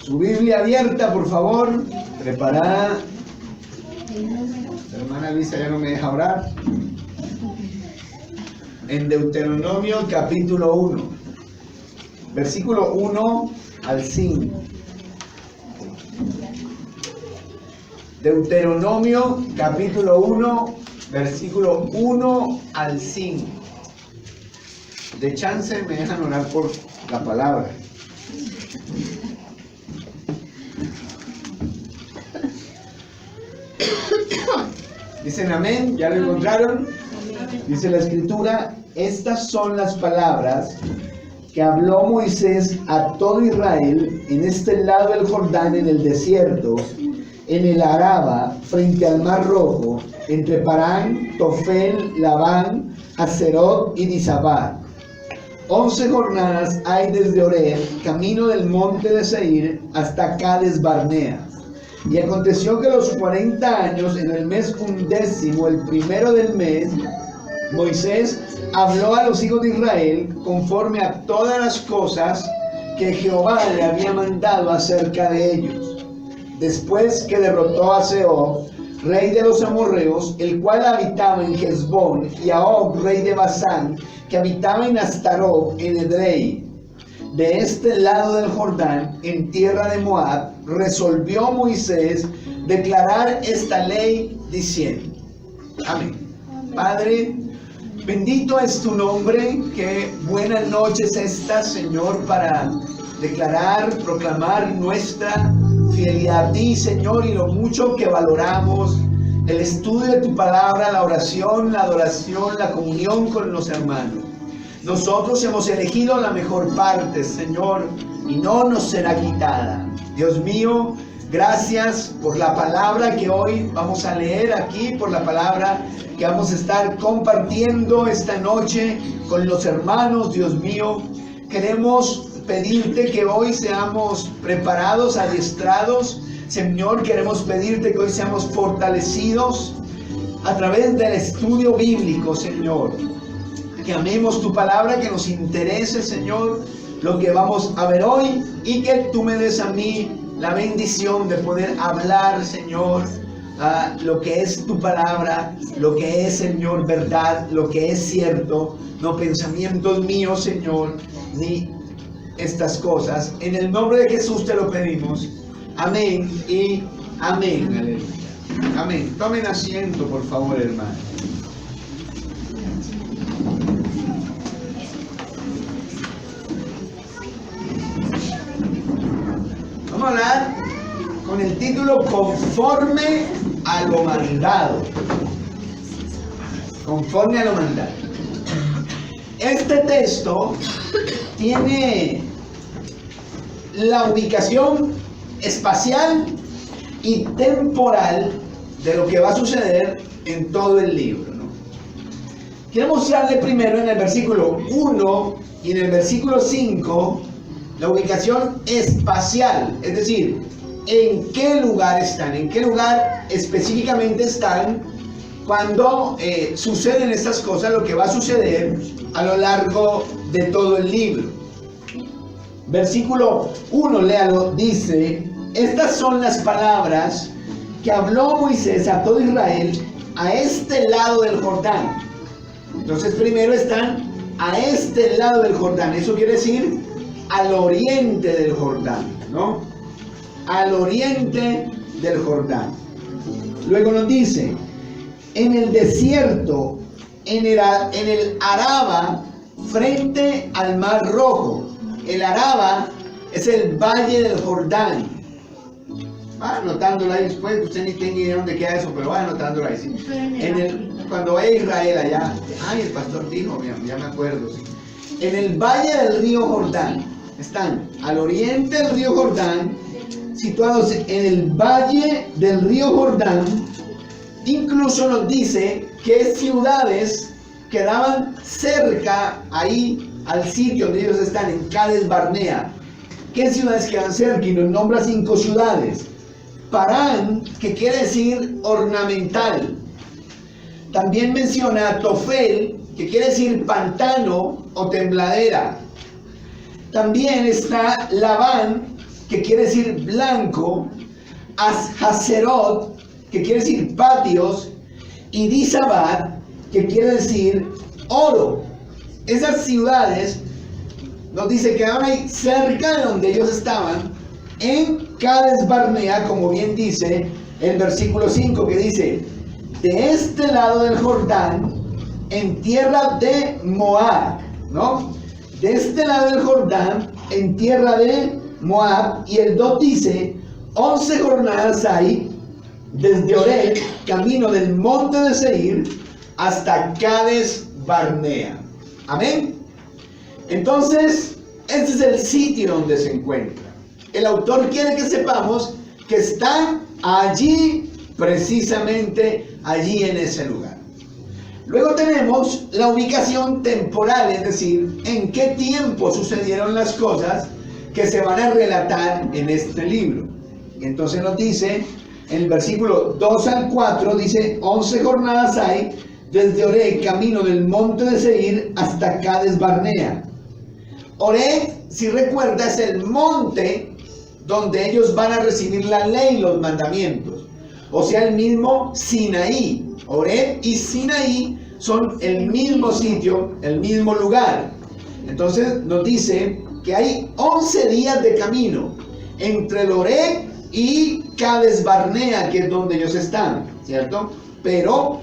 Su Biblia abierta, por favor, preparada. La hermana Luisa ya no me deja orar. En Deuteronomio capítulo 1, versículo 1 al 5. Deuteronomio capítulo 1, versículo 1 al 5. De chance me dejan orar por la palabra. Dicen amén, ¿ya lo encontraron? Dice la escritura: estas son las palabras que habló Moisés a todo Israel en este lado del Jordán, en el desierto, en el Araba, frente al Mar Rojo, entre Parán, Tofel, Labán, Haserot y Disabá. 11 jornadas hay desde Oreb, camino del monte de Seir, hasta Cades Barnea. Y aconteció que los 40 años, en el mes 11, el primero del mes, Moisés habló a los hijos de Israel conforme a todas las cosas que Jehová le había mandado acerca de ellos. Después que derrotó a Sehón, rey de los amorreos, el cual habitaba en Hesbón, y a Og, rey de Basán, que habitaba en Astarot, en Edrei. De este lado del Jordán, en tierra de Moab, resolvió Moisés declarar esta ley diciendo: amén. Padre, bendito es tu nombre. Qué buenas noches estas, Señor, para declarar, proclamar nuestra fidelidad a ti, Señor, y lo mucho que valoramos el estudio de tu palabra, la oración, la adoración, la comunión con los hermanos. Nosotros hemos elegido la mejor parte, Señor, y no nos será quitada. Dios mío, gracias por la palabra que hoy vamos a leer aquí, por la palabra que vamos a estar compartiendo esta noche con los hermanos. Dios mío, queremos pedirte que hoy seamos preparados, adiestrados. Señor, queremos pedirte que hoy seamos fortalecidos a través del estudio bíblico, Señor. Que amemos tu palabra, que nos interese, Señor, lo que vamos a ver hoy, y que tú me des a mí la bendición de poder hablar, Señor, lo que es tu palabra, lo que es, Señor, verdad, lo que es cierto, no pensamientos míos, Señor, ni estas cosas. En el nombre de Jesús te lo pedimos. Amén y amén. Aleluya. Amén. Tomen asiento, por favor, hermano. Vamos a hablar con el título Conforme a lo mandado. Conforme a lo mandado. Este texto tiene la ubicación espacial y temporal de lo que va a suceder en todo el libro, ¿no? Quiero mostrarle primero en el versículo 1 y en el versículo 5 la ubicación espacial, es decir, en qué lugar están, en qué lugar específicamente están cuando suceden estas cosas, lo que va a suceder a lo largo de todo el libro. Versículo 1, léalo, dice: estas son las palabras que habló Moisés a todo Israel a este lado del Jordán. Entonces primero están a este lado del Jordán, eso quiere decir al oriente del Jordán, ¿no? Al oriente del Jordán. Luego nos dice: en el desierto, en el Araba, frente al Mar Rojo. El Araba es el valle del Jordán. Va anotándolo ahí después, usted ni tiene idea dónde queda eso, pero va anotándolo ahí. ¿Sí? Cuando vaya a Israel allá, ay, el pastor dijo, ya me acuerdo. ¿Sí? En el valle del río Jordán, están al oriente del río Jordán, situados en el valle del río Jordán. Incluso nos dice qué ciudades quedaban cerca ahí al sitio donde ellos están, en Cades Barnea. ¿Qué ciudades quedan cerca? Y nos nombra 5 ciudades. Parán, que quiere decir ornamental. También menciona Tofel, que quiere decir pantano o tembladera. También está Labán, que quiere decir blanco, Haserot, que quiere decir patios, y Disabat, que quiere decir oro. Esas ciudades, nos dice que ahora hay cerca de donde ellos estaban, en Cades Barnea, como bien dice el versículo 5, que dice, de este lado del Jordán, en tierra de Moab, ¿no? De este lado del Jordán, en tierra de Moab, y el 2 dice, 11 jornadas hay, desde Oreb, camino del monte de Seir, hasta Cades Barnea. Amén. Entonces, este es el sitio donde se encuentra. El autor quiere que sepamos que están allí, precisamente allí en ese lugar. Luego tenemos la ubicación temporal, es decir, en qué tiempo sucedieron las cosas que se van a relatar en este libro. Y entonces nos dice, en el versículo 2 al 4, dice, 11 jornadas hay, desde Oreb, camino del monte de Seir, hasta Cades Barnea. Oreb, si recuerda, es el monte donde ellos van a recibir la ley y los mandamientos. O sea, el mismo Sinaí. Oreb y Sinaí son el mismo sitio, el mismo lugar. Entonces nos dice que hay 11 días de camino entre el Oreb y Cades Barnea, que es donde ellos están, ¿cierto? Pero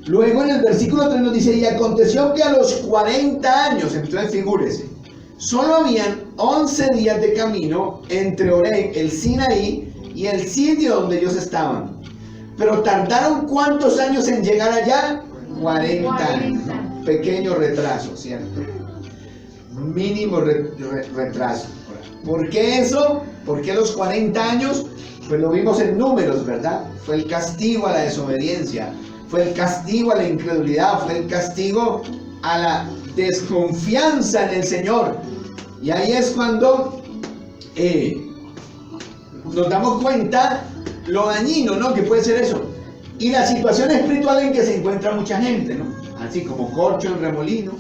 luego en el versículo 3 nos dice, y aconteció que a los 40 años, entonces figúrese, solo habían 11 días de camino entre Oreb, el Sinaí, y el sitio donde ellos estaban. Pero tardaron ¿cuántos años en llegar allá? 40 años, ¿no? Pequeño retraso, ¿cierto? Mínimo retraso. ¿Por qué eso? ¿Por qué los 40 años? Pues lo vimos en Números, ¿verdad? Fue el castigo a la desobediencia, fue el castigo a la incredulidad, fue el castigo a la desconfianza en el Señor. Y ahí es cuando nos damos cuenta lo dañino, ¿no?, que puede ser eso. Y la situación espiritual en que se encuentra mucha gente, ¿no? Así como corcho en remolino,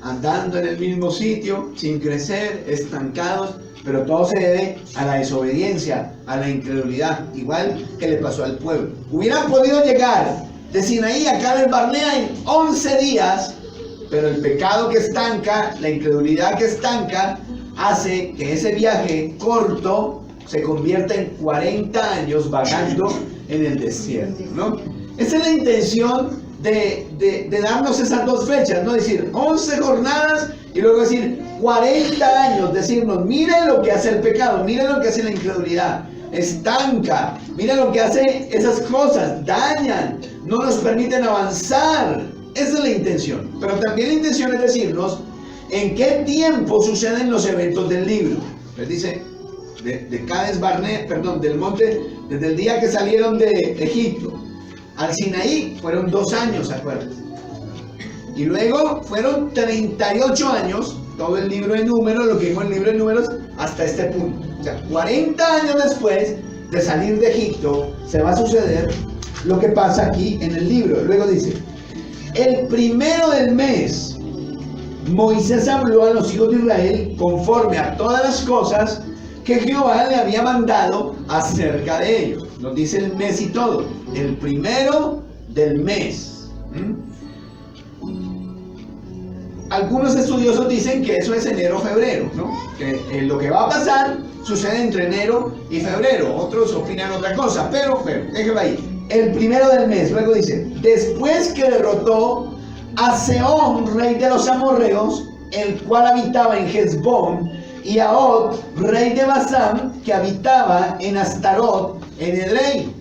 andando en el mismo sitio, sin crecer, estancados, pero todo se debe a la desobediencia, a la incredulidad, igual que le pasó al pueblo. Hubieran podido llegar de Sinaí a Cades Barnea en 11 días, pero el pecado que estanca, la incredulidad que estanca, hace que ese viaje corto se convierta en 40 años vagando en el desierto, ¿no? Esa es la intención de darnos esas dos fechas, ¿no? Decir 11 jornadas y luego decir 40 años, decirnos, miren lo que hace el pecado, miren lo que hace la incredulidad, estanca, miren lo que hace esas cosas, dañan, no nos permiten avanzar. Esa es la intención. Pero también la intención es decirnos en qué tiempo suceden los eventos del libro. Les dice, de Cades Barnea, perdón, del monte, desde el día que salieron de Egipto al Sinaí, fueron 2 años, acuérdense. Y luego fueron 38 años, todo el libro de Números, lo que vimos en el libro de Números, hasta este punto. O sea, 40 años después de salir de Egipto, se va a suceder lo que pasa aquí en el libro. Luego dice, el primero del mes, Moisés habló a los hijos de Israel conforme a todas las cosas que Jehová le había mandado acerca de ellos. Nos dice el mes y todo. El primero del mes. Algunos estudiosos dicen que eso es enero o febrero, ¿no? Que lo que va a pasar sucede entre enero y febrero. Otros opinan otra cosa, pero déjelo ahí. El primero del mes. Luego dice, después que derrotó a Sehón, rey de los amorreos, el cual habitaba en Hesbón, y a Og, rey de Basán, que habitaba en Astarot, en Edrei.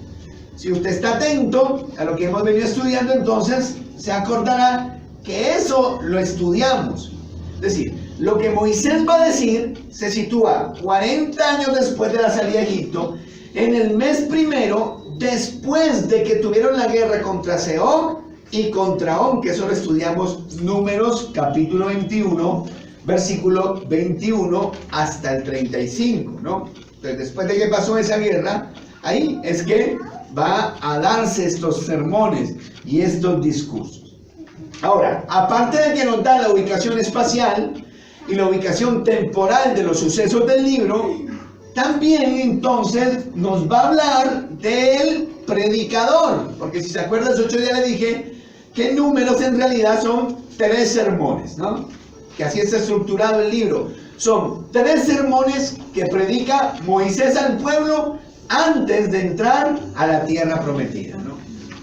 Si usted está atento a lo que hemos venido estudiando, entonces se acordará que eso lo estudiamos. Es decir, lo que Moisés va a decir se sitúa 40 años después de la salida de Egipto, en el mes primero, después de que tuvieron la guerra contra Sehón y contra On, que eso lo estudiamos Números capítulo 21, versículo 21 hasta el 35, ¿no? Entonces, después de que pasó esa guerra, ahí es que va a darse estos sermones y estos discursos. Ahora, aparte de que nos da la ubicación espacial y la ubicación temporal de los sucesos del libro, también entonces nos va a hablar del predicador, porque si se acuerdan, hace 8 días le dije que Números en realidad son 3 sermones, ¿no? Que así está estructurado el libro. Son 3 sermones que predica Moisés al pueblo antes de entrar a la tierra prometida, ¿no?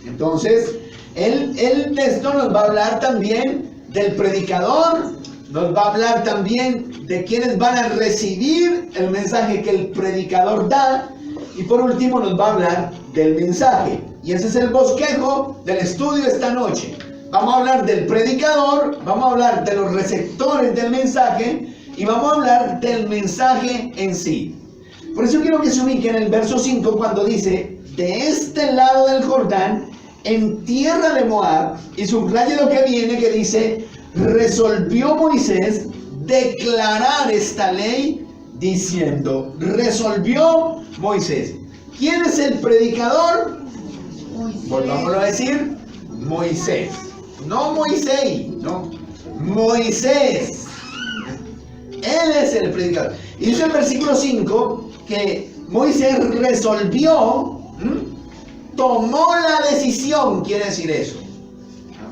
Entonces, el texto nos va a hablar también del predicador, nos va a hablar también de quienes van a recibir el mensaje que el predicador da, y por último nos va a hablar del mensaje. Y ese es el bosquejo del estudio esta noche. Vamos a hablar del predicador, vamos a hablar de los receptores del mensaje y vamos a hablar del mensaje en sí. Por eso quiero que se ubiquen en el verso 5 cuando dice: de este lado del Jordán, en tierra de Moab, y subraye lo que viene, que dice: resolvió Moisés declarar esta ley diciendo. Resolvió Moisés. ¿Quién es el predicador? Volvámoslo a decir: Moisés. No Moisés, no. Moisés. Él es el predicador. Y dice el versículo 5 que Moisés resolvió, tomó la decisión, quiere decir eso.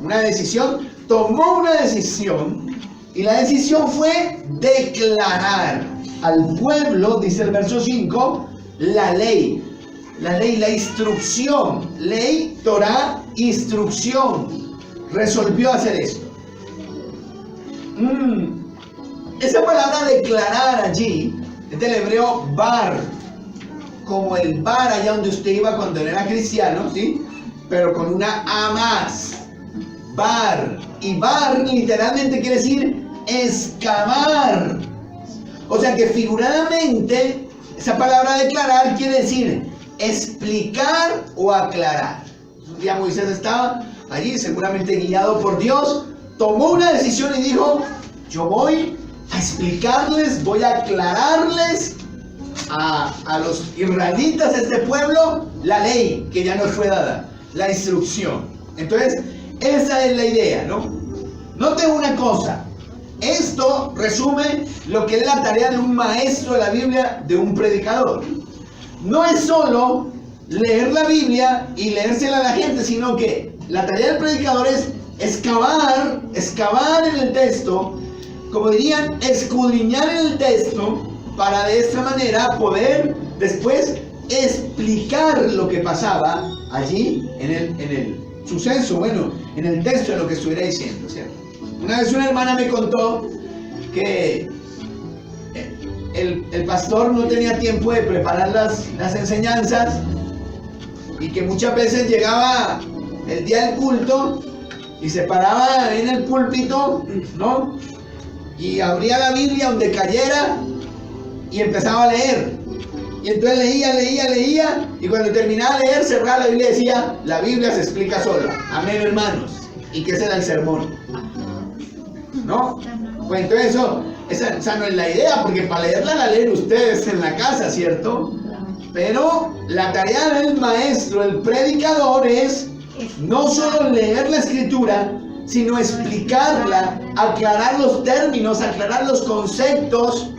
Una decisión, tomó una decisión, y la decisión fue declarar al pueblo, dice el verso 5, la ley, la instrucción, ley, Torah, instrucción. Resolvió hacer esto. Esa palabra declarar allí es del hebreo bar, como el bar allá donde usted iba cuando era cristiano, ¿sí? Pero con una A más. Bar. Y bar literalmente quiere decir excavar. O sea que figuradamente esa palabra declarar quiere decir explicar o aclarar. Un día Moisés estaba allí, seguramente guiado por Dios, tomó una decisión y dijo: yo voy a explicarles, voy a aclararles a los israelitas, a este pueblo, la ley que ya nos fue dada, la instrucción. Entonces, esa es la idea, ¿no? Noten una cosa, esto resume lo que es la tarea de un maestro de la Biblia, de un predicador. No es solo leer la Biblia y leérsela a la gente, sino que la tarea del predicador es excavar en el texto, como dirían, escudriñar en el texto, para de esta manera poder después explicar lo que pasaba allí en el suceso, bueno, en el texto de lo que estuviera diciendo, ¿cierto? Una vez una hermana me contó que el pastor no tenía tiempo de preparar las enseñanzas, y que muchas veces llegaba el día del culto y se paraba en el púlpito, ¿no? Y abría la Biblia donde cayera y empezaba a leer. Y entonces leía, y cuando terminaba de leer, cerraba la Biblia y decía: la Biblia se explica sola. Amén, hermanos. ¿Y qué será el sermón? ¿No? Pues entonces esa no es la idea, porque para leerla la leen ustedes en la casa, ¿cierto? Pero la tarea del maestro, el predicador, es no solo leer la escritura, sino explicarla, aclarar los términos, aclarar los conceptos.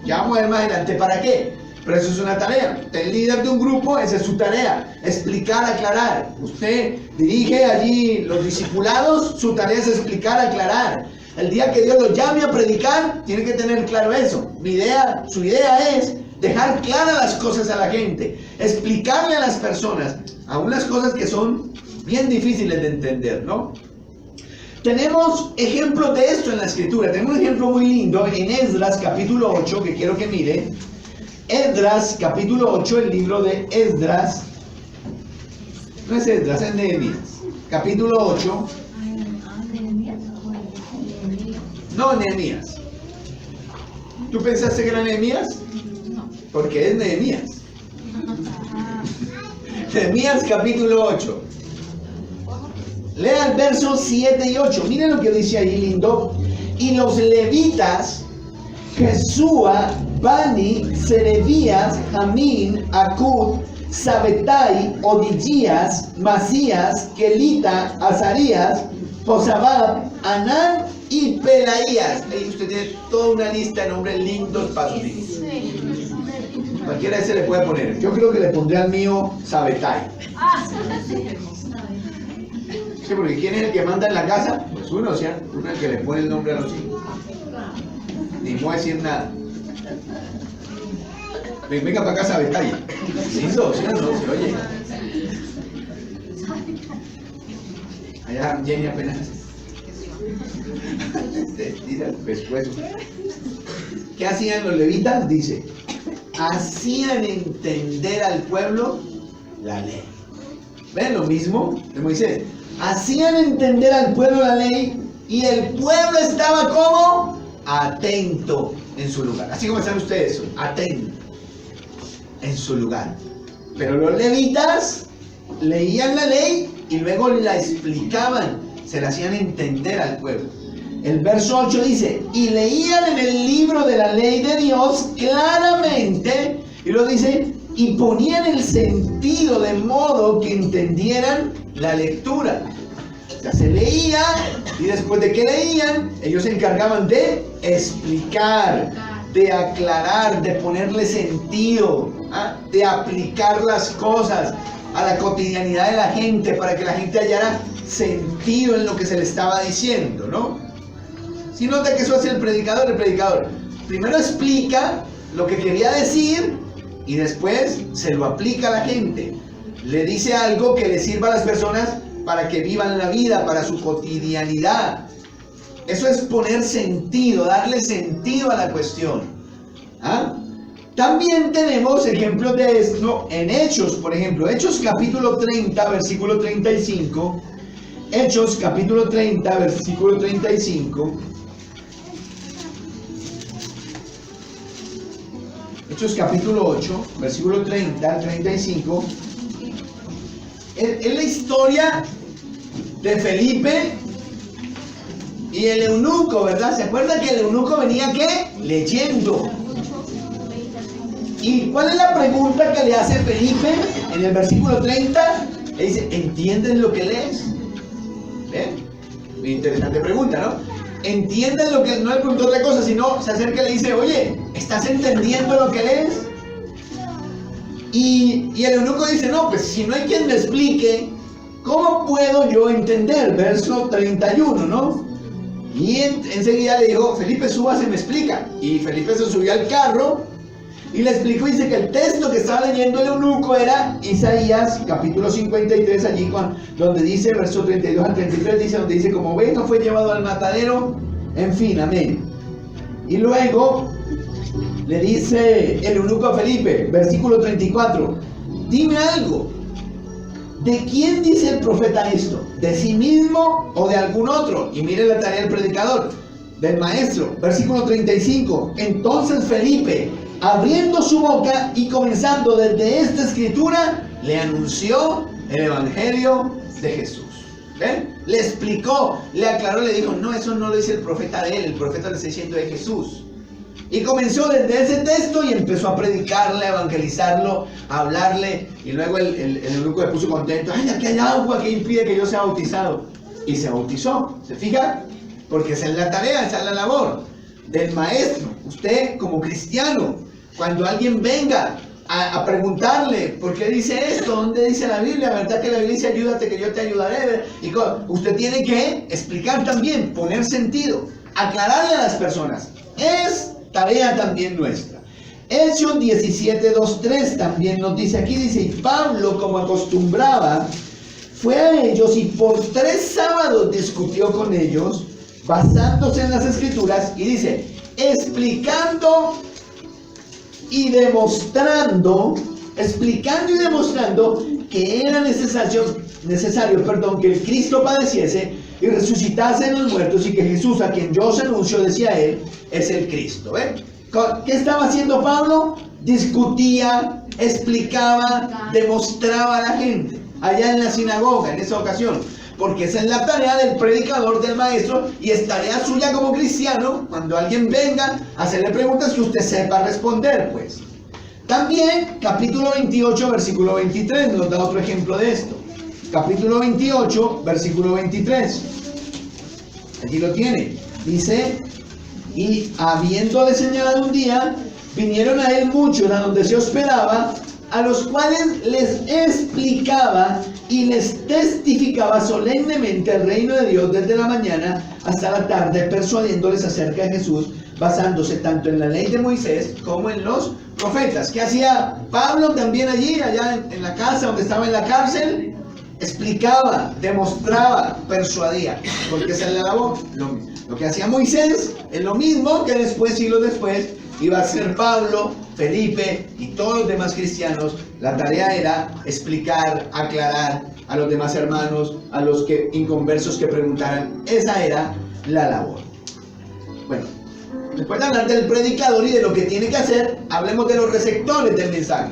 Ya vamos a ver más adelante para qué. Pero eso es una tarea. Usted es líder de un grupo, esa es su tarea: explicar, aclarar. Usted dirige allí los discipulados, su tarea es explicar, aclarar. El día que Dios lo llame a predicar, tiene que tener claro eso. Su idea es dejar claras las cosas a la gente, explicarle a las personas, aún las cosas que son bien difíciles de entender, ¿no? Tenemos ejemplos de esto en la escritura. Tenemos un ejemplo muy lindo en Esdras capítulo 8, que quiero que mire. Esdras capítulo 8, el libro de Esdras. No es Esdras, es Nehemías. Capítulo 8. No, Nehemías. ¿Tú pensaste que era Nehemías? No. Porque es Nehemías. Nehemías capítulo 8. Lea el verso 7 y 8. Miren lo que dice ahí, lindo. Y los levitas, Jesúa, Bani, Serebías, Jamín, Acud, Sabetai, Odilías, Masías, Kelita, Azarías, Josabad, Anán y Pelaías. Ahí usted tiene toda una lista de nombres lindos para sus hijos. Cualquiera de ese le puede poner. Yo creo que le pondré al mío Sabetai. Sí, porque ¿quién es el que manda en la casa? Pues uno, ¿cierto? Uno es el que le pone el nombre a los hijos. Ni voy a decir nada. Venga para acá, Sabetai. ¿Sí o sí, no? ¿Se oye? Allá Jenny apenas te tira el pescuezo. ¿Qué hacían los levitas? Dice, hacían entender al pueblo la ley. ¿Ven lo mismo de Moisés? Hacían entender al pueblo la ley y el pueblo estaba como atento en su lugar. Así como están ustedes hoy, atento en su lugar. Pero los levitas leían la ley y luego la explicaban, se la hacían entender al pueblo. El verso 8 dice, y leían en el libro de la ley de Dios claramente, y lo dice, y ponían el sentido de modo que entendieran la lectura. O sea, se leía y después de que leían, ellos se encargaban de explicar, de aclarar, de ponerle sentido, de aplicar las cosas a la cotidianidad de la gente para que la gente hallara sentido en lo que se le estaba diciendo, ¿no? Si nota que eso hace el predicador primero explica lo que quería decir y después se lo aplica a la gente. Le dice algo que le sirva a las personas para que vivan la vida, para su cotidianidad. Eso es poner sentido, darle sentido a la cuestión. También tenemos ejemplos de esto en Hechos, por ejemplo, Hechos capítulo 30, versículo 35. Hechos capítulo 30, versículo 35. Hechos capítulo 8, versículo 30 al 35. Es la historia de Felipe y el eunuco, ¿verdad? ¿Se acuerdan que el eunuco venía ¿qué? Leyendo. ¿Y cuál es la pregunta que le hace Felipe en el versículo 30? Le dice, ¿entiendes lo que lees? ¿Ven? Muy interesante pregunta, ¿no? ¿Entiendes lo que...? No le preguntó otra cosa, sino se acerca y le dice, oye, ¿estás entendiendo lo que lees? Y el eunuco dice, no, pues si no hay quien me explique, ¿cómo puedo yo entender? Verso 31, ¿no? Y enseguida le dijo, Felipe, súbase, me explica. Y Felipe se subió al carro y le explicó, dice que el texto que estaba leyendo el eunuco era Isaías, capítulo 53, allí donde dice, verso 32 al 33, dice, donde dice, como oveja fue llevado al matadero, en fin, amén. Y luego le dice el eunuco a Felipe, versículo 34, dime algo, ¿de quién dice el profeta esto? ¿De sí mismo o de algún otro? Y mire la tarea del predicador, del maestro, versículo 35, entonces Felipe, abriendo su boca y comenzando desde esta escritura, le anunció el evangelio de Jesús. ¿Ven? Le explicó, le aclaró, le dijo, no, eso no lo dice el profeta de él, el profeta le está diciendo de Jesús. Y comenzó desde ese texto y empezó a predicarle, a evangelizarlo, a hablarle. Y luego el eunuco le puso contento, ay, aquí hay agua que impide que yo sea bautizado. Y se bautizó, ¿se fija? Porque esa es la tarea, esa es la labor del maestro. Usted como cristiano, cuando alguien venga a preguntarle, ¿por qué dice esto? ¿Dónde dice la Biblia? ¿Verdad que la Biblia dice, ayúdate que yo te ayudaré? Y usted tiene que explicar también, poner sentido, aclararle a las personas. Es tarea también nuestra. Hechos 17, 2, 3 también nos dice aquí, dice, y Pablo, como acostumbraba, fue a ellos y por 3 sábados discutió con ellos, basándose en las escrituras, y dice, explicando y demostrando que era necesario, que el Cristo padeciese y resucitase en los muertos, y que Jesús, a quien yo os anuncio, decía él, es el Cristo. ¿Ven? ¿Qué estaba haciendo Pablo? Discutía, explicaba, demostraba a la gente, allá en la sinagoga, en esa ocasión. Porque esa es la tarea del predicador, del maestro, y es tarea suya como cristiano, cuando alguien venga a hacerle preguntas, que usted sepa responder, pues. También, capítulo 28, versículo 23, nos da otro ejemplo de esto. Capítulo 28, versículo 23. Allí lo tiene. Dice, y habiéndole señalado un día, vinieron a él muchos a donde se hospedaba, a los cuales les explicaba y les testificaba solemnemente el reino de Dios desde la mañana hasta la tarde, persuadiéndoles acerca de Jesús, basándose tanto en la ley de Moisés como en los profetas. ¿Qué hacía Pablo también allí, allá en la casa donde estaba en la cárcel? Explicaba, demostraba, persuadía, porque esa es la labor. Lo que hacía Moisés es lo mismo que después, siglos después, iba a hacer Pablo, Felipe y todos los demás cristianos. La tarea era explicar, aclarar a los demás hermanos, a los inconversos que preguntaran. Esa era la labor. Bueno, después de hablar del predicador y de lo que tiene que hacer, hablemos de los receptores del mensaje.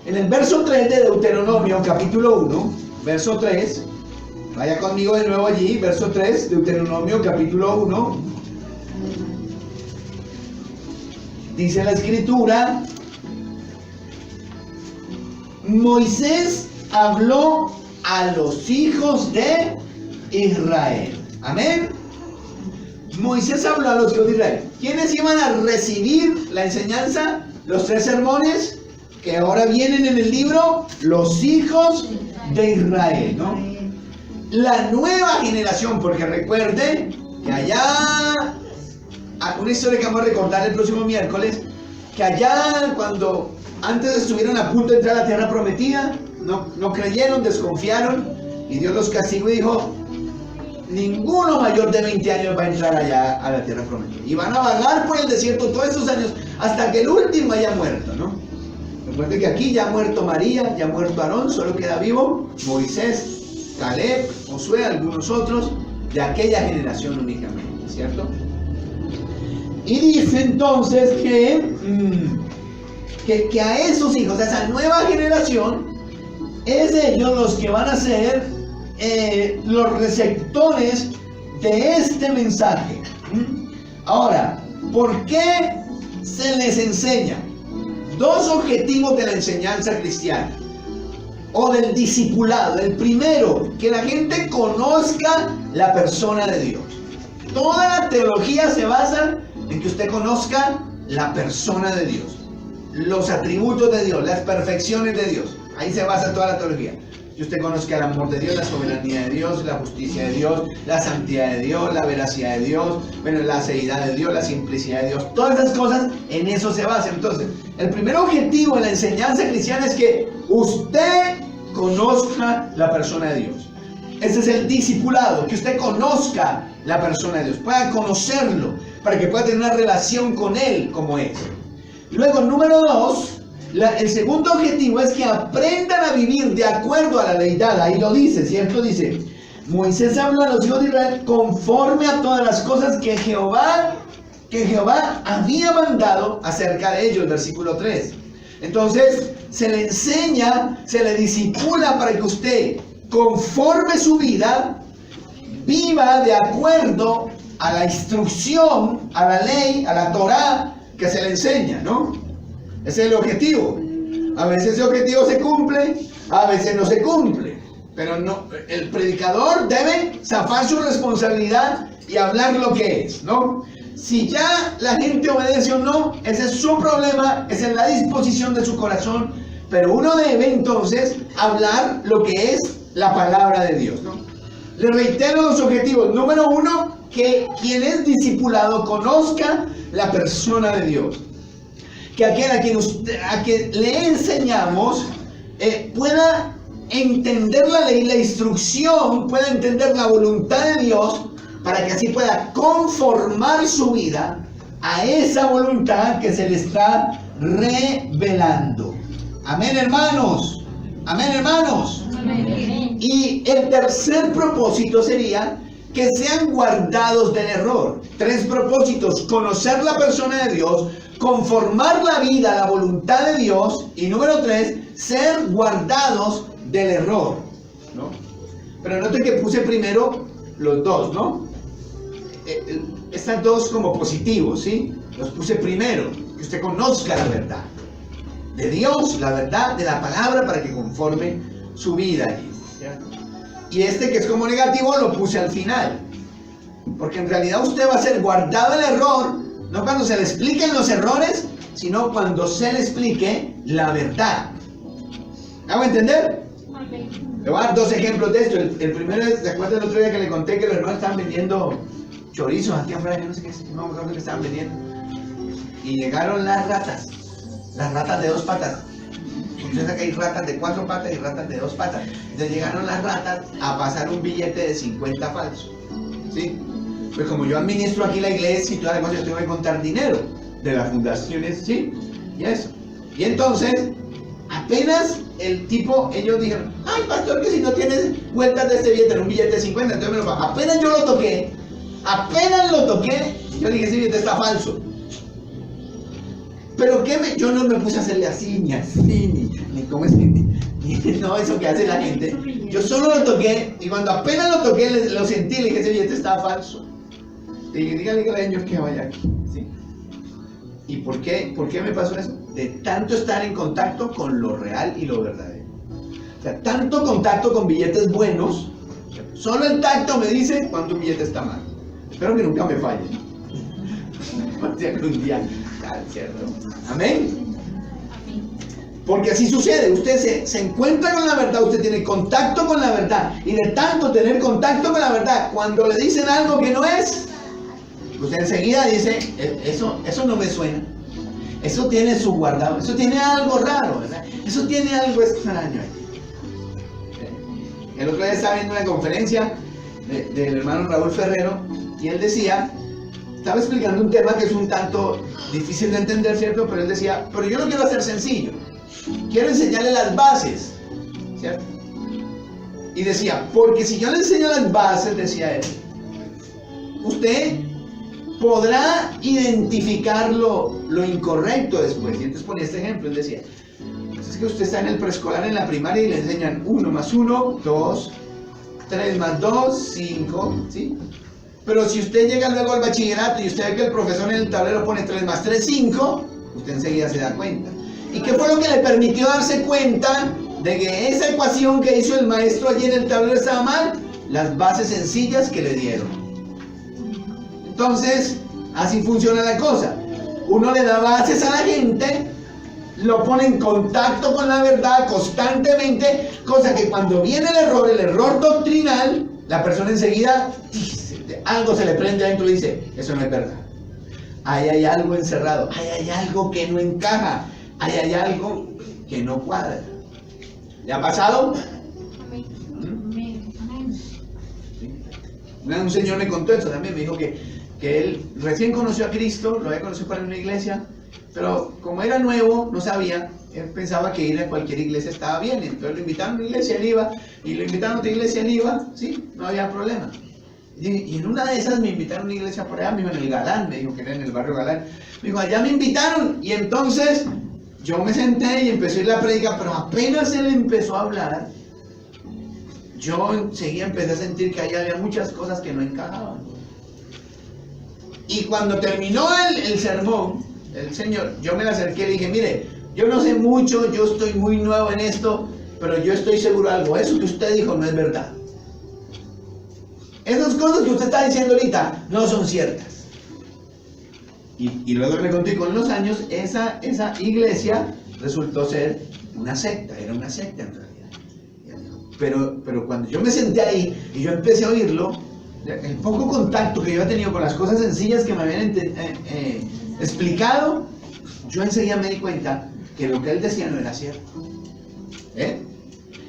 En el verso 3 de Deuteronomio, capítulo 1, verso 3, vaya conmigo de nuevo allí, verso 3, Deuteronomio, capítulo 1. Dice la escritura: Moisés habló a los hijos de Israel. Amén. Moisés habló a los hijos de Israel. ¿Quiénes iban a recibir la enseñanza? Los 3 sermones que ahora vienen en el libro, los hijos de Israel, ¿no? La nueva generación, porque recuerde que allá, una historia que vamos a recordar el próximo miércoles, que allá cuando antes estuvieron a punto de entrar a la tierra prometida, no creyeron, desconfiaron, y Dios los castigó y dijo: ninguno mayor de 20 años va a entrar allá a la tierra prometida. Y van a vagar por el desierto todos esos años hasta que el último haya muerto, ¿no? Recuerden que aquí ya ha muerto María, ya ha muerto Aarón, solo queda vivo Moisés, Caleb, Josué, algunos otros de aquella generación únicamente, ¿cierto? Y dice entonces que a esos hijos, a esa nueva generación, es ellos los que van a ser los receptores de este mensaje. Ahora, ¿por qué se les enseña? 2 objetivos de la enseñanza cristiana o del discipulado. El primero, que la gente conozca la persona de Dios. Toda la teología se basa en que usted conozca la persona de Dios, los atributos de Dios, las perfecciones de Dios. Ahí se basa toda la teología. Que usted conozca el amor de Dios, la soberanía de Dios, la justicia de Dios, la santidad de Dios, la veracidad de Dios, bueno, la aceidad de Dios, la simplicidad de Dios. Todas esas cosas, en eso se basa. Entonces, el primer objetivo de la enseñanza cristiana es que usted conozca la persona de Dios. Ese es el discipulado, que usted conozca la persona de Dios, pueda conocerlo, para que pueda tener una relación con Él como es. Luego, número 2, el segundo objetivo es que aprendan a vivir de acuerdo a la ley dada. Ahí lo dice, ¿cierto? Dice: Moisés habló a los hijos de Israel conforme a todas las cosas que Jehová había mandado acerca de ellos. Versículo 3. Entonces, se le enseña, se le discipula para que usted, conforme su vida, viva de acuerdo a la instrucción, a la ley, a la Torá que se le enseña, ¿no? Ese es el objetivo. A veces ese objetivo se cumple, a veces no se cumple. Pero no, el predicador debe zafar su responsabilidad y hablar lo que es, ¿no? Si ya la gente obedece o no, ese es su problema, esa es la disposición de su corazón. Pero uno debe entonces hablar lo que es la palabra de Dios, ¿no? Le reitero los objetivos. Número 1, que quien es discipulado conozca la persona de Dios. Que aquel a quien le enseñamos pueda entender la ley, la instrucción, pueda entender la voluntad de Dios, para que así pueda conformar su vida a esa voluntad que se le está revelando. Amén, hermanos. Amén, hermanos. Amén. Y el tercer propósito sería que sean guardados del error. 3 propósitos: conocer la persona de Dios, conformar la vida a la voluntad de Dios, y número 3, ser guardados del error, ¿no? Pero noten que puse primero los 2, ¿no? Estas 2 como positivos, ¿sí? Los puse primero, que usted conozca la verdad de Dios, la verdad de la palabra, para que conforme su vida allí, ¿cierto? Y este que es como negativo lo puse al final, porque en realidad usted va a ser guardado del error, no cuando se le expliquen los errores, sino cuando se le explique la verdad. ¿Hago entender? Le voy a dar dos ejemplos de esto. El primero es, ¿se acuerdan el otro día que le conté que los hermanos estaban vendiendo chorizos aquí afuera? Yo no sé qué, no me acuerdo qué estaban vendiendo. Y llegaron las ratas de 2 patas. Entonces acá hay ratas de 4 patas y ratas de 2 patas. Entonces llegaron las ratas a pasar un billete de 50 falso. ¿Sí? Pues como yo administro aquí la iglesia y toda la cosa, yo tengo que contar dinero de las fundaciones, ¿sí? Y eso. Y entonces, apenas el tipo, ellos dijeron, ay pastor, que si no tienes vueltas de este billete, en un billete de 50, entonces me lo pago. Apenas yo lo toqué, yo le dije, ese billete está falso. Pero yo no me puse a hacerle así, ni cómo es que, no, eso que hace la gente. Yo solo lo toqué, y cuando apenas lo toqué, lo sentí, le dije, ese billete estaba falso. Le dije, dígale que la señor que vaya aquí, ¿sí? ¿Y por qué me pasó eso? De tanto estar en contacto con lo real y lo verdadero. O sea, tanto contacto con billetes buenos, solo el tacto me dice cuando un billete está mal. Espero que nunca me falle. O sea, que un día, ¿cierto? Amén. Porque así sucede, usted se encuentra con la verdad, usted tiene contacto con la verdad, y de tanto tener contacto con la verdad, cuando le dicen algo que no es, usted enseguida dice, eso no me suena, eso tiene su guardado, eso tiene algo raro, ¿verdad? Eso tiene algo extraño. El otro día estaba viendo una conferencia del hermano Raúl Ferrero, y él decía, estaba explicando un tema que es un tanto difícil de entender, ¿cierto? Pero él decía, pero yo lo quiero hacer sencillo, quiero enseñarle las bases, ¿cierto? Y decía, porque si yo le enseño las bases, decía él, usted podrá identificar lo incorrecto después. Y entonces ponía este ejemplo, él decía, es que usted está en el preescolar, en la primaria, y le enseñan 1 más 1, 2, 3 más 2, 5, ¿sí? Pero si usted llega luego al bachillerato y usted ve que el profesor en el tablero pone 3 más 3, 5, usted enseguida se da cuenta. ¿Y qué fue lo que le permitió darse cuenta de que esa ecuación que hizo el maestro allí en el tablero estaba mal? Las bases sencillas que le dieron. Entonces, así funciona la cosa. Uno le da bases a la gente, lo pone en contacto con la verdad constantemente, cosa que cuando viene el error doctrinal, la persona enseguida, algo se le prende adentro y dice, eso no es verdad. Ahí hay algo encerrado, ahí hay algo que no encaja, ahí hay algo que no cuadra. ¿Le ha pasado? Un señor me contó eso también, me dijo que él recién conoció a Cristo, lo había conocido para una iglesia, pero como era nuevo, no sabía, él pensaba que ir a cualquier iglesia estaba bien, entonces lo invitaron a una iglesia, él iba, y lo invitaron a otra iglesia, él iba, sí, no había problema. Y en una de esas me invitaron a una iglesia por allá, me dijo, en el Galán, me dijo que era en el barrio Galán, me dijo, allá me invitaron, y entonces yo me senté y empecé a ir la prédica, pero apenas él empezó a hablar, yo enseguida empecé a sentir que ahí había muchas cosas que no encajaban. Y cuando terminó el sermón, el señor, yo me le acerqué y le dije, mire, yo no sé mucho, yo estoy muy nuevo en esto, pero yo estoy seguro de algo, eso que usted dijo no es verdad. Esas cosas que usted está diciendo ahorita no son ciertas. Y luego le conté, con los años, esa iglesia resultó ser una secta, era una secta en realidad. Pero cuando yo me senté ahí y yo empecé a oírlo, el poco contacto que yo había tenido con las cosas sencillas que me habían explicado, yo enseguida me di cuenta que lo que él decía no era cierto.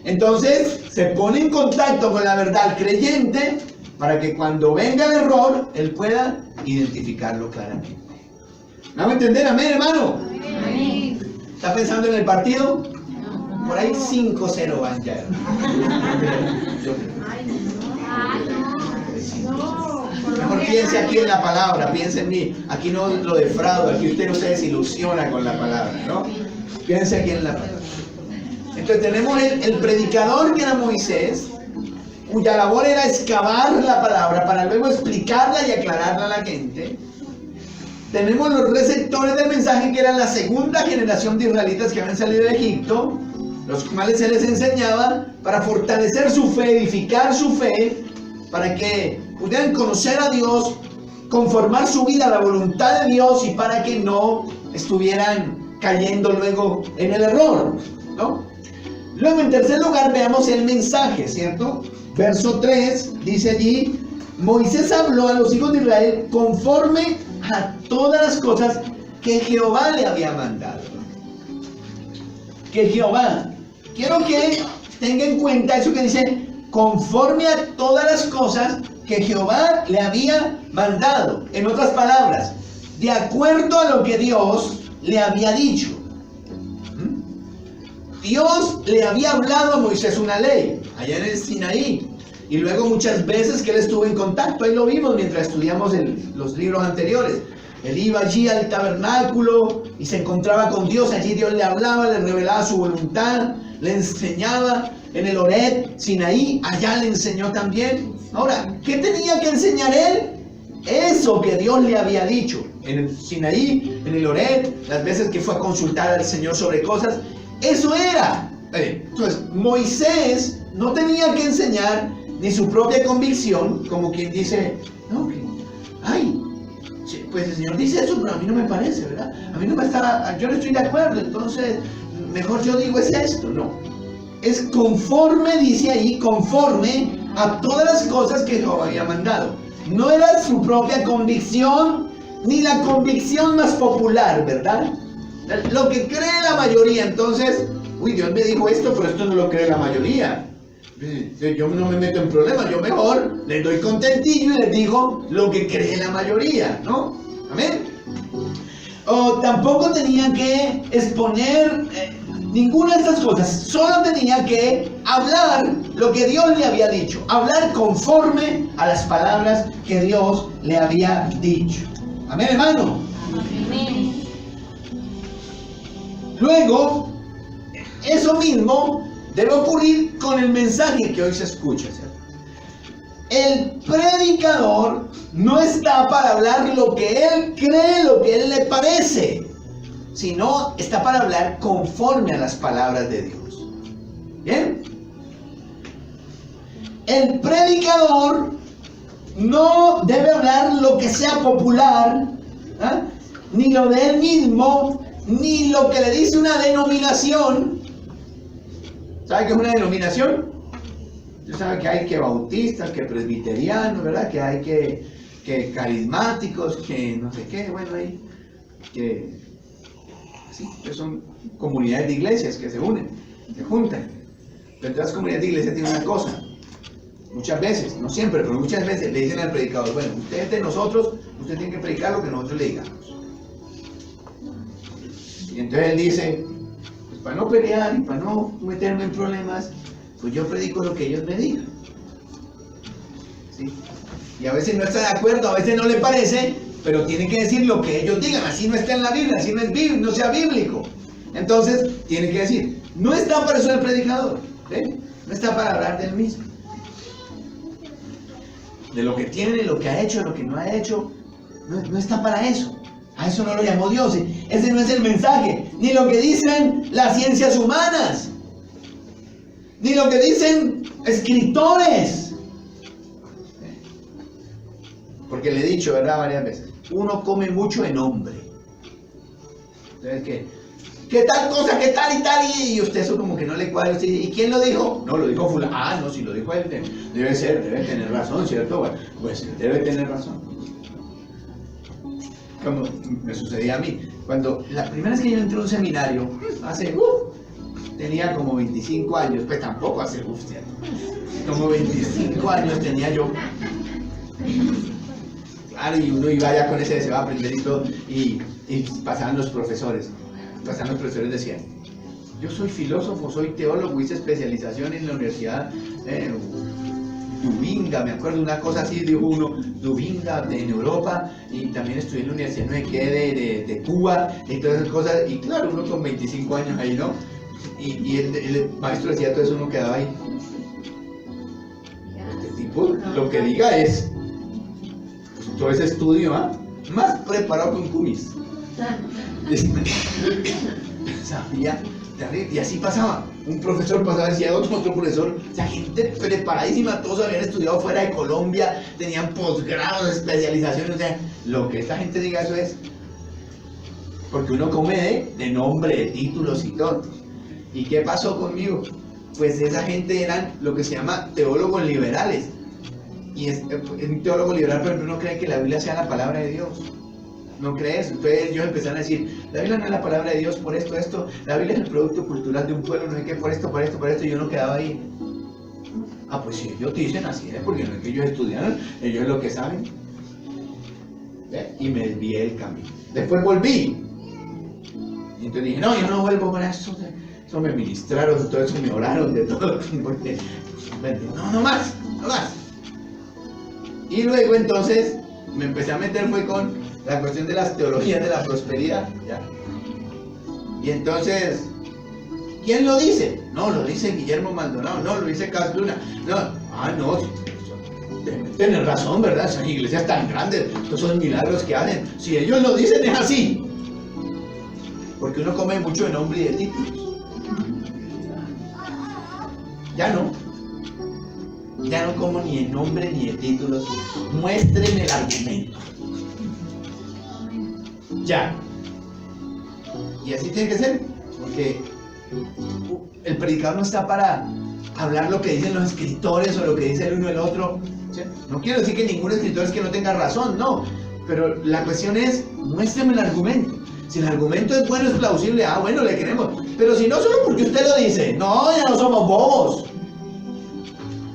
Entonces se pone en contacto con la verdad al creyente para que cuando venga el error, él pueda identificarlo claramente. ¿Me hago entender? Amén, hermano. Amén. ¿Está pensando en el partido? Por ahí 5-0 van ya. Mejor piense aquí en la palabra, piense en mí. Aquí no lo defraudo, aquí usted no se desilusiona con la palabra, ¿no? Piense aquí en la palabra. Entonces tenemos el predicador que era Moisés, cuya labor era excavar la palabra para luego explicarla y aclararla a la gente. Tenemos los receptores del mensaje, que eran la segunda generación de israelitas que habían salido de Egipto, los cuales se les enseñaba para fortalecer su fe, edificar su fe, para que pudieran conocer a Dios, conformar su vida a la voluntad de Dios, y para que no estuvieran cayendo luego en el error, ¿no? Luego, en tercer lugar, veamos el mensaje, ¿cierto? Verso 3 dice allí: Moisés habló a los hijos de Israel conforme a todas las cosas que Jehová le había mandado. Que Jehová, quiero que tenga en cuenta eso que dice, conforme a todas las cosas que Jehová le había mandado. En otras palabras, de acuerdo a lo que Dios le había dicho. Dios le había hablado a Moisés una ley, allá en el Sinaí. Y luego muchas veces que él estuvo en contacto, ahí lo vimos mientras estudiamos los libros anteriores. Él iba allí al tabernáculo y se encontraba con Dios. Allí Dios le hablaba, le revelaba su voluntad, le enseñaba en el Horeb, Sinaí, allá le enseñó también. Ahora, ¿qué tenía que enseñar él? Eso que Dios le había dicho en el Sinaí, en el Horeb, las veces que fue a consultar al Señor sobre cosas, eso era. Entonces, Moisés no tenía que enseñar ni su propia convicción, como quien dice, no, ay, pues el Señor dice eso, pero a mí no me parece, ¿verdad? A mí no me está, yo no estoy de acuerdo, entonces mejor yo digo es esto, no. Es conforme, dice ahí, conforme a todas las cosas que Jehová había mandado. No era su propia convicción, ni la convicción más popular, ¿verdad? Lo que cree la mayoría, entonces, uy, Dios me dijo esto, pero esto no lo cree la mayoría. Yo no me meto en problemas, yo mejor les doy contentillo y les digo lo que cree la mayoría, ¿no? Amén. O tampoco tenía que exponer ninguna de estas cosas, solo tenía que hablar lo que Dios le había dicho, hablar conforme a las palabras que Dios le había dicho. Amén, hermano. Amén. Luego, eso mismo debe ocurrir con el mensaje que hoy se escucha, ¿cierto? El predicador no está para hablar lo que él cree, lo que él le parece, sino está para hablar conforme a las palabras de Dios. ¿Bien? El predicador no debe hablar lo que sea popular, ¿eh? Ni lo de él mismo, ni lo que le dice una denominación. ¿Sabe qué es una denominación? Usted sabe que hay que bautistas, que presbiterianos, ¿verdad? Que hay que carismáticos, que no sé qué, bueno, ahí, que son comunidades de iglesias que se unen, se juntan. Pero todas las comunidades de iglesias tienen una cosa. Muchas veces, no siempre, pero muchas veces le dicen al predicador, bueno, usted es de nosotros, usted tiene que predicar lo que nosotros le digamos. Y entonces él dice, pues para no pelear y para no meterme en problemas, pues yo predico lo que ellos me digan. ¿Sí? Y a veces no está de acuerdo, a veces no le parece, pero tiene que decir lo que ellos digan. Así no está en la Biblia, así no es bíblico, no sea bíblico. Entonces, tiene que decir, no está para eso el predicador, ¿sí? No está para hablar del mismo. De lo que tiene, lo que ha hecho, lo que no ha hecho, no está para eso. A eso no lo llamó Dios. Ese no es el mensaje. Ni lo que dicen las ciencias humanas. Ni lo que dicen escritores. Porque le he dicho, ¿verdad? Varias veces. Uno come mucho en hombre. Entonces, ¿qué tal cosa? ¿Qué tal y tal? Y usted eso como que no le cuadra. ¿Y quién lo dijo? No, lo dijo fulano. Ah, no, si lo dijo él, debe tener razón, ¿cierto? Bueno, pues debe tener razón. Como me sucedía a mí. Cuando la primera vez que yo entré a un seminario, tenía como 25 años, pues tampoco hace ¿cierto? Como 25 años tenía yo. Claro, y uno iba allá con ese deseo de aprender y todo, y pasaban los profesores. Pasaban los profesores decían, yo soy filósofo, soy teólogo, hice especialización en la universidad Dubinga, me acuerdo una cosa así, dijo uno, Dubinga en Europa, y también estudié en la universidad no sé qué de Cuba, y todas esas cosas, y claro, uno con 25 años ahí, ¿no? Y el maestro decía todo eso, uno quedaba ahí. Este tipo, lo que diga es, pues, todo ese estudio, más preparado que un cumis. Sabía. Y así pasaba, un profesor pasaba, decía otro profesor, o sea, gente preparadísima, todos habían estudiado fuera de Colombia, tenían posgrados, especializaciones, o sea, lo que esta gente diga eso es, Porque uno come de nombre, de títulos y todo. ¿Y qué pasó conmigo? Pues esa gente eran lo que se llama teólogos liberales. Y es un teólogo liberal, pero no cree que la Biblia sea la palabra de Dios. No crees. Entonces ellos empezaron a decir, la Biblia no es la palabra de Dios por esto. La Biblia es el producto cultural de un pueblo, no sé qué, por esto. Y yo no quedaba ahí. Ah, pues si ellos dicen así, porque no es que ellos estudiaron, ellos es lo que saben. Y me desvié el camino. Después volví. Y entonces dije, no, yo no vuelvo para eso. Eso me ministraron, todo eso me oraron de todo. No más. Y luego entonces me empecé a meter fue con la cuestión de las teologías de la prosperidad. ¿Ya? Y entonces, ¿quién lo dice? No, lo dice Guillermo Maldonado, no, lo dice Cas Luna. No, tienen razón, ¿verdad? Esas iglesias tan grandes, estos son milagros que hacen. Si ellos lo dicen es así. Porque uno come mucho de nombre y de títulos. Ya no como ni de nombre ni de títulos. Muéstrenme el argumento. Ya. Y así tiene que ser. Porque el predicador no está para hablar lo que dicen los escritores o lo que dice el uno y el otro. ¿Sí? No quiero decir que ningún escritor es que no tenga razón, no. Pero la cuestión es, muéstreme el argumento. Si el argumento es bueno, es plausible, bueno, le queremos. Pero si no, solo porque usted lo dice, no, ya no somos bobos.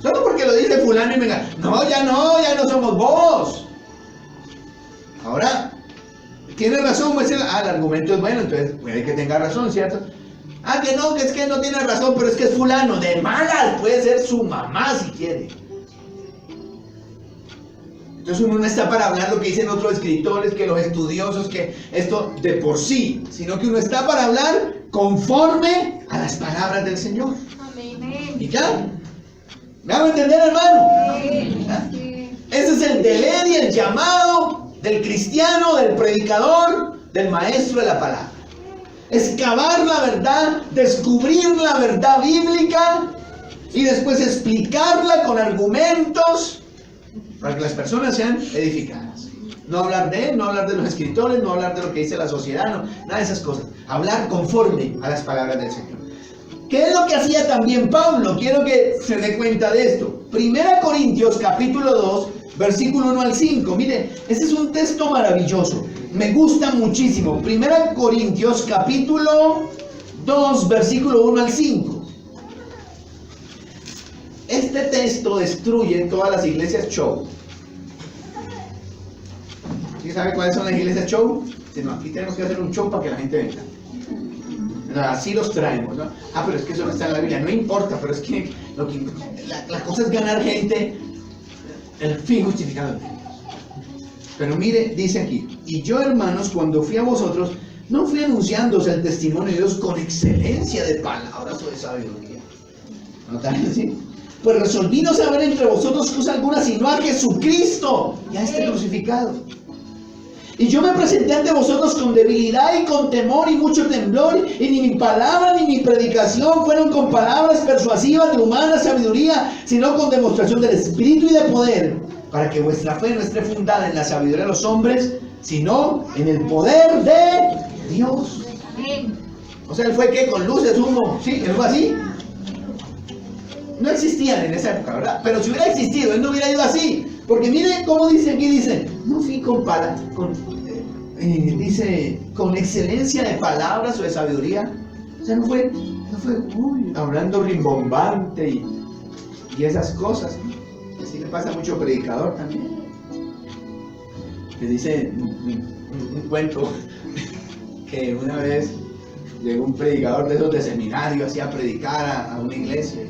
Solo porque lo dice fulano y venga, ya no somos bobos. Ahora, tiene razón, el argumento es bueno, entonces puede que tenga razón, ¿cierto? Que es que no tiene razón, pero es que es fulano, de malas, puede ser su mamá si quiere. Entonces uno no está para hablar lo que dicen otros escritores, que los estudiosos, que esto de por sí, sino que uno está para hablar conforme a las palabras del Señor. Amén. Y ya, ¿me hago entender, hermano? Sí. Ese es el deber y el llamado del cristiano, del predicador, del maestro de la palabra. Excavar la verdad, descubrir la verdad bíblica y después explicarla con argumentos para que las personas sean edificadas. No hablar de él, no hablar de los escritores, no hablar de lo que dice la sociedad, no, nada de esas cosas. Hablar conforme a las palabras del Señor. ¿Qué es lo que hacía también Pablo? Quiero que se dé cuenta de esto. 1 Corintios capítulo 2, versículo 1 al 5. Mire, ese es un texto maravilloso. Me gusta muchísimo. 1 Corintios capítulo 2, versículo 1 al 5. Este texto destruye todas las iglesias show. ¿Sí sabe cuáles son las iglesias show? Si no, aquí tenemos que hacer un show para que la gente venga. Así los traemos, ¿no? Pero es que eso no está en la Biblia. No importa, pero es que la cosa es ganar gente, el fin justificado. Pero mire, dice aquí, y yo, hermanos, cuando fui a vosotros, no fui anunciándoos el testimonio de Dios con excelencia de palabras o de sabiduría. ¿No tan así? Pues resolví no saber entre vosotros cosa alguna, sino a Jesucristo y a este crucificado. Y yo me presenté ante vosotros con debilidad y con temor y mucho temblor, y ni mi palabra ni mi predicación fueron con palabras persuasivas de humana sabiduría, sino con demostración del Espíritu y de poder, para que vuestra fe no esté fundada en la sabiduría de los hombres, sino en el poder de Dios. O sea, él fue que con luces, humo, ¿sí? ¿Él fue así? No existían en esa época, ¿verdad? Pero si hubiera existido, él no hubiera ido así. Porque mire cómo dice aquí, dice, no fui con excelencia de palabras o de sabiduría. O sea, no fue hablando rimbombante y esas cosas. Así le pasa a mucho predicador también. Le dice un cuento que una vez llegó un predicador de esos de seminario, hacía predicar a una iglesia.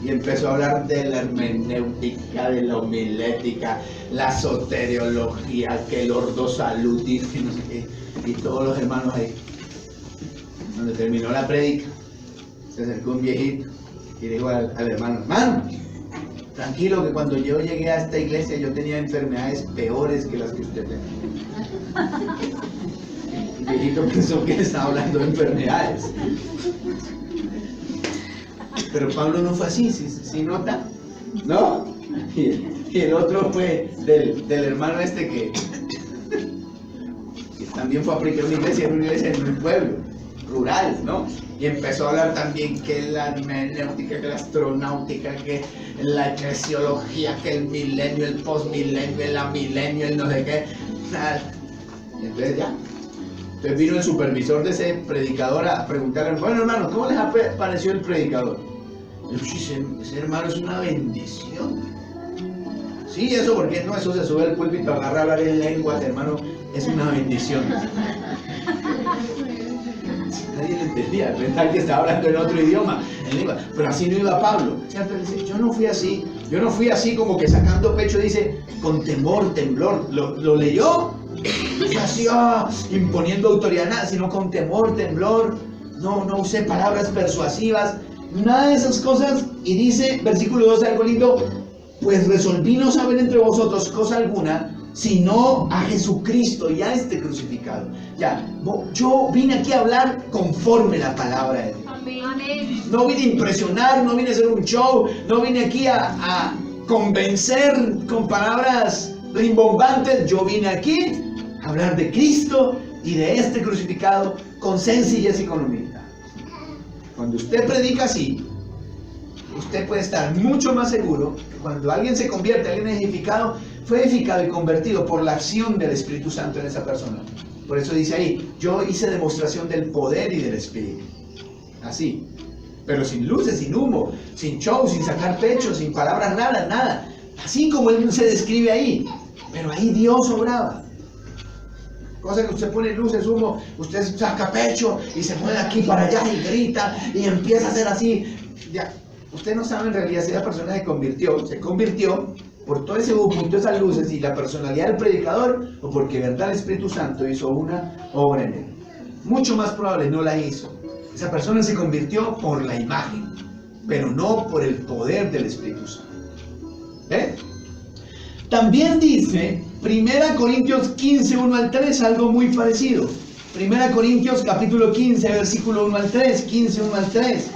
Y empezó a hablar de la hermenéutica, de la homilética, la soteriología, que el ordo salutis, que no sé qué, y todos los hermanos ahí. Cuando terminó la prédica, se acercó un viejito y dijo al hermano, hermano, tranquilo que cuando yo llegué a esta iglesia yo tenía enfermedades peores que las que usted tiene. El viejito pensó que le estaba hablando de enfermedades. Pero Pablo no fue así, ¿sí nota? ¿No? Y el otro fue del hermano este que también fue a predicar una iglesia en un pueblo rural, ¿no? Y empezó a hablar también que la hermenéutica, que la astronáutica, que la eclesiología, que el milenio, el postmilenio, el amilenio, el no sé qué. Y entonces ya. Entonces vino el supervisor de ese predicador a preguntarle, bueno hermano, ¿cómo les ha parecido el predicador? Y yo, ese hermano es una bendición. Sí, eso porque no, eso se sube al púlpito, agarra a hablar en lenguas, hermano, es una bendición. Nadie le entendía, pensaba que estaba hablando en otro idioma, en lengua, pero así no iba Pablo. Yo no fui así como que sacando pecho, dice, con temor, temblor. Lo leyó, no así, imponiendo autoridad, nada, sino con temor, temblor. No usé palabras persuasivas, nada de esas cosas. Y dice, versículo 2, algo lindo, pues resolví no saber entre vosotros cosa alguna, sino a Jesucristo y a este crucificado. Ya, yo vine aquí a hablar conforme la palabra de Dios. Amén. No vine a impresionar, no vine a hacer un show, no vine aquí a convencer con palabras rimbombantes. Yo vine aquí a hablar de Cristo y de este crucificado con sencillez y con humildad. Cuando usted predica así, usted puede estar mucho más seguro que cuando alguien se convierte, alguien edificado, fue edificado y convertido por la acción del Espíritu Santo en esa persona. Por eso dice ahí, yo hice demostración del poder y del Espíritu. Así, pero sin luces, sin humo, sin show, sin sacar pecho, sin palabras raras, nada. Así como él se describe ahí, pero ahí Dios obraba. Cosa que usted pone luces, humo, usted saca pecho y se mueve aquí para allá y grita y empieza a hacer así. Ya, usted no sabe en realidad si la persona se convirtió por todo ese humo y todas esas luces y la personalidad del predicador, o porque verdad el Espíritu Santo hizo una obra en él. Mucho más probable no la hizo. Esa persona se convirtió por la imagen, pero no por el poder del Espíritu Santo. ¿Ve? También dice 1 Corintios 15, 1 al 3, algo muy parecido. 1 Corintios capítulo 15, versículo 1 al 3, 15, 1 al 3.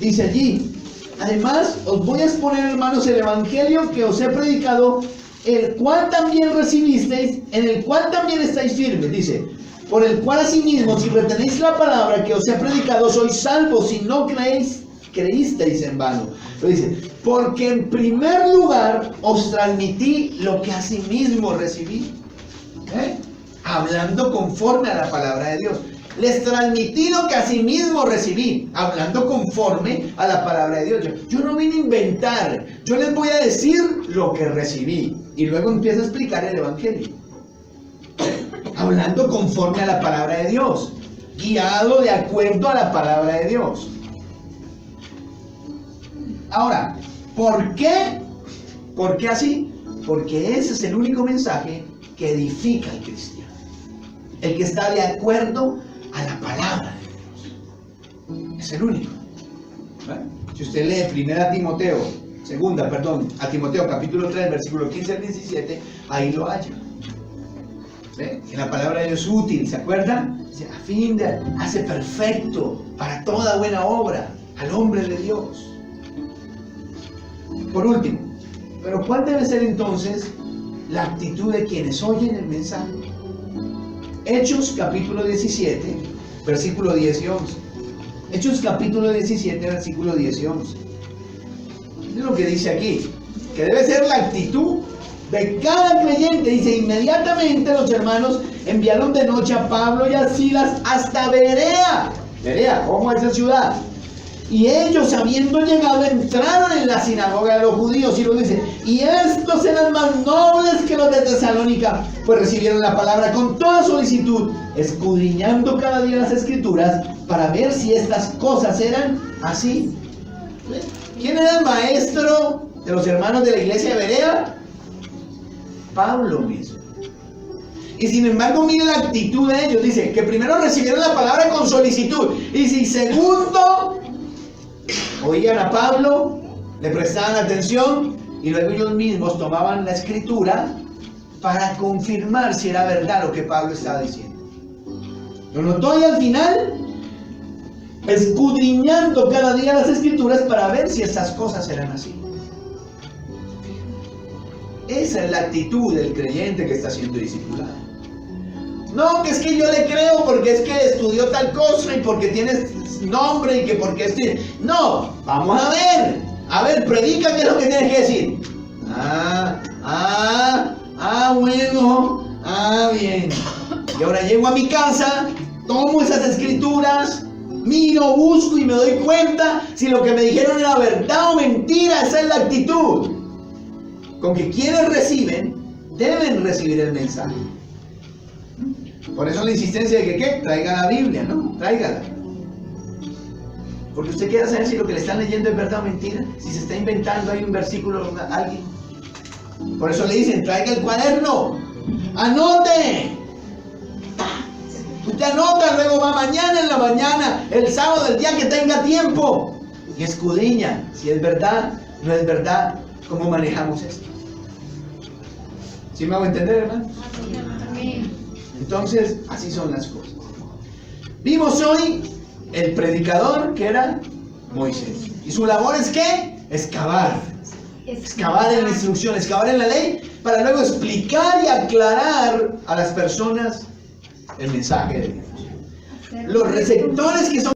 Dice allí, además os voy a exponer, hermanos, el evangelio que os he predicado, el cual también recibisteis, en el cual también estáis firmes. Dice, por el cual asimismo, si retenéis la palabra que os he predicado, sois salvos, si no creísteis en vano. Lo dice, porque en primer lugar os transmití lo que asimismo recibí. Hablando conforme a la palabra de Dios. Les transmití lo que asimismo recibí, hablando conforme a la palabra de Dios. Yo no vine a inventar, yo les voy a decir lo que recibí. Y luego empieza a explicar el evangelio. Hablando conforme a la palabra de Dios, guiado de acuerdo a la palabra de Dios. Ahora, ¿por qué? ¿Por qué así? Porque ese es el único mensaje que edifica al cristiano. El que está de acuerdo a la palabra de Dios. Es el único. ¿Vale? Si usted lee a Timoteo capítulo 3, versículo 15 al 17, ahí lo halla. ¿Ve? Que la palabra de Dios es útil, ¿se acuerdan? Dice, a fin de hace perfecto para toda buena obra al hombre de Dios. Por último, ¿pero cuál debe ser entonces la actitud de quienes oyen el mensaje? Hechos capítulo 17, versículo 10 y 11. Hechos capítulo 17, versículo 10 y 11. Es lo que dice aquí, que debe ser la actitud de cada creyente. Dice, inmediatamente los hermanos enviaron de noche a Pablo y a Silas hasta Berea. Berea, ¿cómo es esa ciudad? Y ellos, habiendo llegado, entraron en la sinagoga de los judíos. Y lo dice, y estos eran más nobles que los de Tesalónica, pues recibieron la palabra con toda solicitud, escudriñando cada día las escrituras para ver si estas cosas eran así. ¿Quién era el maestro de los hermanos de la iglesia de Berea? Pablo mismo. Y sin embargo, mire la actitud de ellos. Dice que primero recibieron la palabra con solicitud. Y si segundo, oían a Pablo, le prestaban atención y luego ellos mismos tomaban la escritura para confirmar si era verdad lo que Pablo estaba diciendo. Lo notó y al final, escudriñando cada día las escrituras para ver si estas cosas eran así. Esa es la actitud del creyente que está siendo discipulado. No, que es que yo le creo porque es que estudió tal cosa y porque tiene nombre y que porque estoy... No, vamos a ver, predica qué es lo que tienes que decir. Bueno, bien. Y ahora llego a mi casa, tomo esas escrituras, miro, busco y me doy cuenta si lo que me dijeron era verdad o mentira. Esa es la actitud con que quienes reciben deben recibir el mensaje. Por eso la insistencia de que ¿qué? Traiga la Biblia, ¿no? Tráigala. Porque usted quiere saber si lo que le están leyendo es verdad o mentira, si se está inventando hay un versículo a alguien. Por eso le dicen, traiga el cuaderno, anote. Usted anota, luego va mañana en la mañana, el sábado, el día que tenga tiempo, y escudriña si es verdad, no es verdad, cómo manejamos esto. ¿Sí me hago entender, hermano? Entonces, así son las cosas. Vimos hoy el predicador que era Moisés. ¿Y su labor es qué? Excavar. Excavar en la instrucción, excavar en la ley, para luego explicar y aclarar a las personas el mensaje de Dios. Los receptores que son